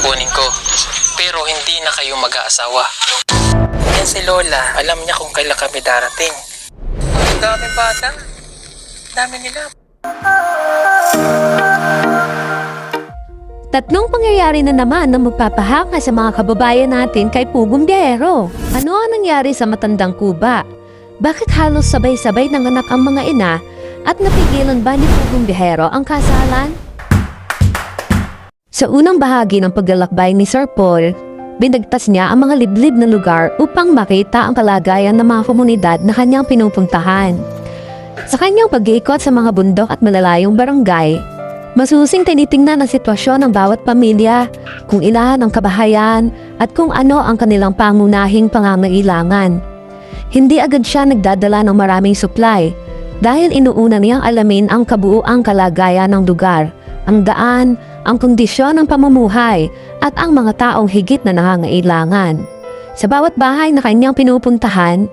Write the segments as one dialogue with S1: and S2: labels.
S1: kukunin ko. Pero hindi na kayo mag-aasawa. Yan si Lola, alam niya kung kailan kami darating. Ang daming bata. Dami nila.
S2: Tatlong pangyayari na naman na magpapahanga sa mga kababayan natin kay Pugong Biyahero. Ano ang nangyari sa matandang Kuba? Bakit halos sabay-sabay nanganak ang mga ina at napigilan ba ni Pugong Biyahero ang kasalan? Sa unang bahagi ng paglalakbay ni Sir Paul, binagtas niya ang mga liblib na lugar upang makita ang kalagayan ng mga komunidad na kanyang pinupuntahan. Sa kanyang pag-iikot sa mga bundok at malalayong barangay, masusing tinitingnan ang sitwasyon ng bawat pamilya, kung ilan ang kabahayan at kung ano ang kanilang pangunahing pangangailangan. Hindi agad siya nagdadala ng maraming supply dahil inuuna niyang alamin ang kabuuang kalagayan ng lugar, ang daan, ang kondisyon ng pamumuhay at ang mga taong higit na nangangailangan. Sa bawat bahay na kanyang pinupuntahan,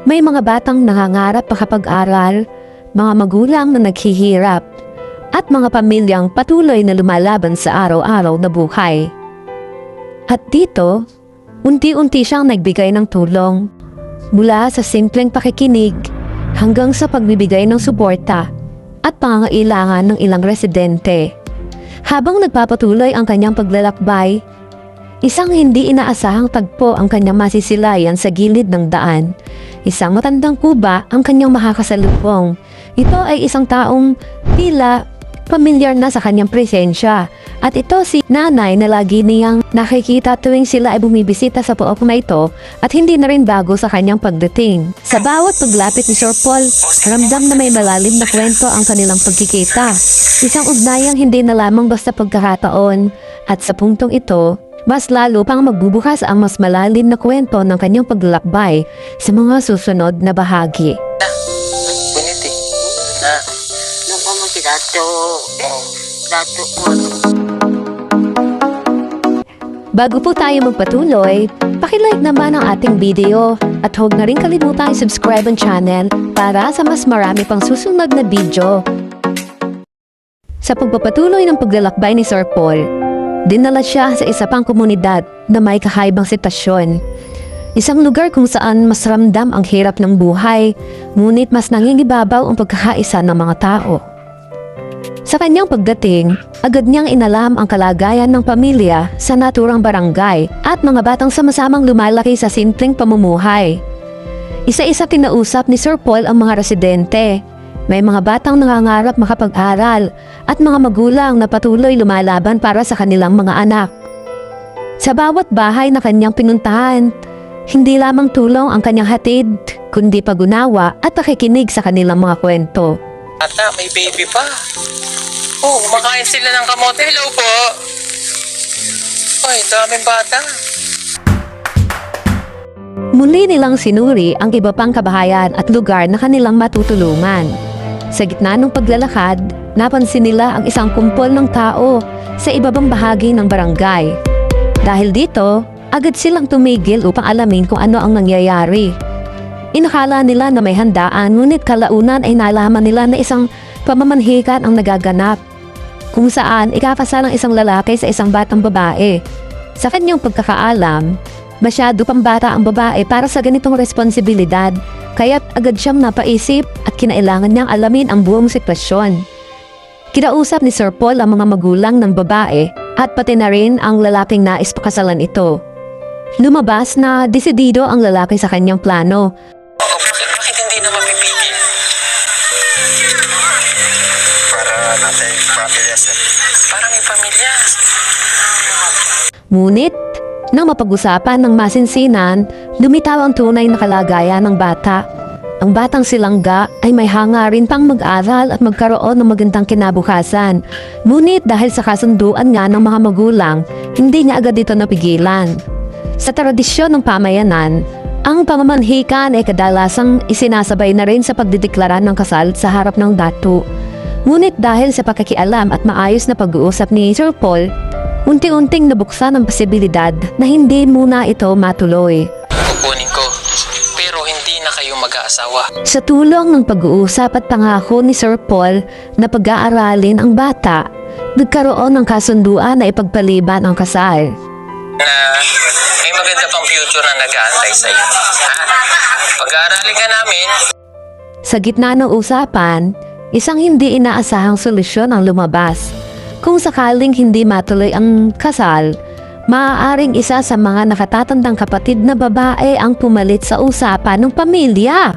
S2: may mga batang nangangarap makapag-aral, mga magulang na naghihirap, at mga pamilyang patuloy na lumalaban sa araw-araw na buhay. At dito, unti-unti siyang nagbigay ng tulong, mula sa simpleng pakikinig hanggang sa pagbibigay ng suporta at pangangailangan ng ilang residente. Habang nagpapatuloy ang kanyang paglalakbay, isang hindi inaasahang tagpo ang kanyang masisilayan sa gilid ng daan. Isang matandang Kuba ang kanyang makakasalubong. Ito ay isang taong tila pamilyar na sa kanyang presensya. At ito si nanay na lagi niyang nakikita tuwing sila ay bumibisita sa pook na ito at hindi na rin bago sa kanyang pagdating. Sa bawat paglapit ni Sir Paul, ramdam na may malalim na kwento ang kanilang pagkikita. Isang ugnayang hindi na lamang basta pagkakataon. At sa puntong ito, mas lalo pang magbubukas ang mas malalim na kwento ng kanyang paglalakbay sa mga susunod na bahagi.
S1: Bunit eh. Na.
S3: Si Dato ko.
S2: Bago po tayo magpatuloy, pakilike naman ang ating video at huwag na rin kalimutan i-subscribe ang channel para sa mas marami pang susunod na video. Sa pagpapatuloy ng paglalakbay ni Sir Paul, dinala siya sa isa pang komunidad na may kakaibang sitwasyon. Isang lugar kung saan mas ramdam ang hirap ng buhay, ngunit mas nangingibabaw ang pagkakaisa ng mga tao. Sa kanyang pagdating, agad niyang inalam ang kalagayan ng pamilya sa naturang barangay at mga batang sama-samang lumalaki sa simpleng pamumuhay. Isa-isa kinausap ni Sir Paul ang mga residente. May mga batang nangangarap makapag-aral at mga magulang na patuloy lumalaban para sa kanilang mga anak. Sa bawat bahay na kanyang pinuntahan, hindi lamang tulong ang kanyang hatid, kundi pag-unawa at pakikinig sa kanilang mga kwento.
S1: Ata, may baby pa. Oh, kumakain sila ng kamote. Hello po. Ay, daming bata.
S2: Muli nilang sinuri ang iba pang kabahayan at lugar na kanilang matutulungan. Sa gitna ng paglalakad, napansin nila ang isang kumpol ng tao sa ibabang bahagi ng barangay. Dahil dito, agad silang tumigil upang alamin kung ano ang nangyayari. Inakala nila na may handaan, ngunit kalaunan ay nalaman nila na isang pamamanhikan ang nagaganap, kung saan ikakasal ang isang lalaki sa isang batang babae. Sa kanyang pagkakaalam, masyado pang bata ang babae para sa ganitong responsibilidad, kaya't agad siyang napaisip at kinailangan niyang alamin ang buong sitwasyon. Kinausap ni Sir Paul ang mga magulang ng babae at pati na rin ang lalaking nais pakasalan ito. Lumabas na desidido ang lalaki sa kanyang plano.
S1: Bakit hindi na mapipigil? Para natin pamilya, sir. Para may pamilya.
S2: Ngunit, nang mapag-usapan ng masinsinan, lumitaw ang tunay na kalagayan ng bata. Ang batang silangga ay may hangarin pang mag-aral at magkaroon ng magandang kinabukasan. Ngunit dahil sa kasunduan nga ng mga magulang, hindi niya agad ito napigilan. Sa tradisyon ng pamayanan, ang pamamanhikan ay kadalasang isinasabay na rin sa pagdideklara ng kasal sa harap ng datu. Ngunit dahil sa pakikialam at maayos na pag-uusap ni Sir Paul, unti-unting nabuksan ang posibilidad na hindi muna ito matuloy.
S1: Kukunin ko, pero hindi na kayo mag-aasawa.
S2: Sa tulong ng pag-uusap at pangako ni Sir Paul na pag-aaralin ang bata, nagkaroon ng kasunduan na ipagpaliban ang kasal.
S1: Na may maganda pang future na nag-aantay sa'yo. Ha? Pag-aaralin ka namin,
S2: Sa gitna ng usapan, isang hindi inaasahang solusyon ang lumabas. Kung sakaling hindi matuloy ang kasal, maaaring isa sa mga nakatatandang kapatid na babae ang pumalit sa usapan ng pamilya.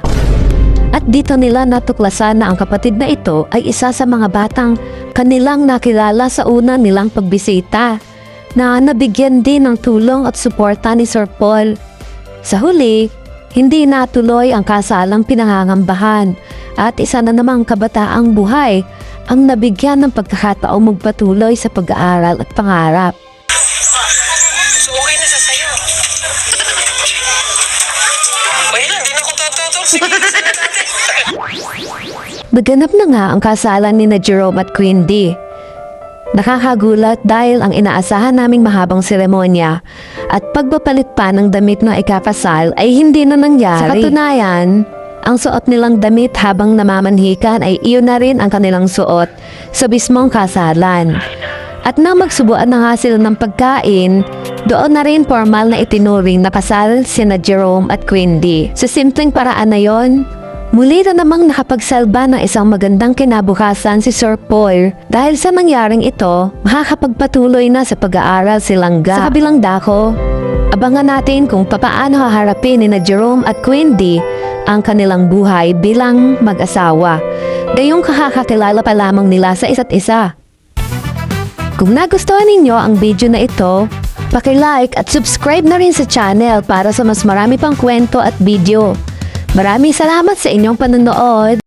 S2: At dito nila natuklasan na ang kapatid na ito ay isa sa mga batang kanilang nakilala sa una nilang pagbisita, na nabigyan din ng tulong at suporta ni Sir Paul. Sa huli, hindi natuloy ang kasalang pinangangambahan at isa na namang kabataang buhay ang nabigyan ng pagkakataong magpatuloy sa pag-aaral at pangarap.
S1: so okay na sa sayo. Wait lang, di na ako tututol. Sige, isa na natin.
S2: Naganap na nga ang kasalan ni na Jerome at Queen D. Nakakagulat dahil ang inaasahan naming mahabang seremonya at pagpapalit pa ng damit na ikakasal ay hindi na nangyari. Sa katunayan, ang suot nilang damit habang namamanhikan ay iyon na rin ang kanilang suot sa mismong kasalan. At nang magsubuan na nga sila ng pagkain, doon na rin formal na itinuring na kasal sina Jerome at Queen D. Sa simpleng paraan na yon, muli na namang nakapagsalba ng isang magandang kinabukasan si Sir Paul. Dahil sa nangyaring ito, makakapagpatuloy na sa pag-aaral si Langga. Sa kabilang dako, abangan natin kung papaano haharapin ni na Jerome at Queen D ang kanilang buhay bilang mag-asawa. Gayong kakakilala pa lamang nila sa isa't isa. Kung nagustuhan ninyo ang video na ito, paki-like at subscribe na rin sa channel para sa mas marami pang kwento at video. Maraming salamat sa inyong panonood.